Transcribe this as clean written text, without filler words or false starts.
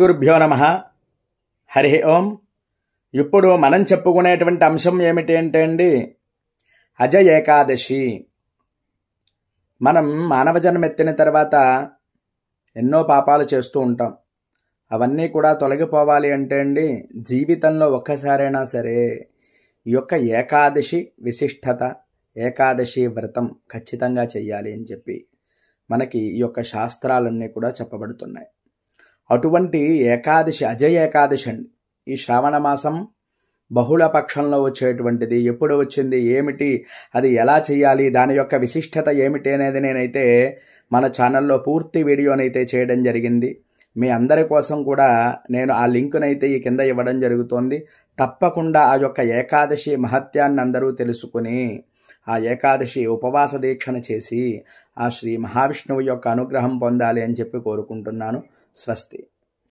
గురుభ్యో నమః. హరి ఓం. ఇప్పుడు మనం చెప్పుకునేటువంటి అంశం ఏమిటి అంటే అండి, అజ ఏకాదశి. మనం మానవ జన్మ ఎత్తిన తర్వాత ఎన్నో పాపాలు చేస్తూ ఉంటాం. అవన్నీ కూడా తొలగిపోవాలి అంటే అండి, జీవితంలో ఒక్కసారైనా సరే ఈ యొక్క ఏకాదశి విశిష్టత, ఏకాదశి వ్రతం ఖచ్చితంగా చెయ్యాలి అని చెప్పి మనకి ఈ యొక్క శాస్త్రాలన్నీ కూడా చెప్పబడుతున్నాయి. అటువంటి ఏకాదశి అజ ఏకాదశి అండి. ఈ శ్రావణ మాసం బహుళ పక్షంలో వచ్చేటువంటిది. ఎప్పుడు వచ్చింది, ఏమిటి, అది ఎలా చేయాలి, దాని యొక్క విశిష్టత ఏమిటి అనేది నేనైతే మన ఛానల్లో పూర్తి వీడియోనైతే చేయడం జరిగింది. మీ అందరి కోసం కూడా నేను ఆ లింకునైతే ఈ కింద ఇవ్వడం జరుగుతోంది. తప్పకుండా ఆ యొక్క ఏకాదశి మహత్యాన్ని అందరూ తెలుసుకుని ఆ ఏకాదశి ఉపవాస దీక్షణ చేసి ఆ శ్రీ మహావిష్ణువు యొక్క అనుగ్రహం పొందాలి అని చెప్పి కోరుకుంటున్నాను. స్వస్తి.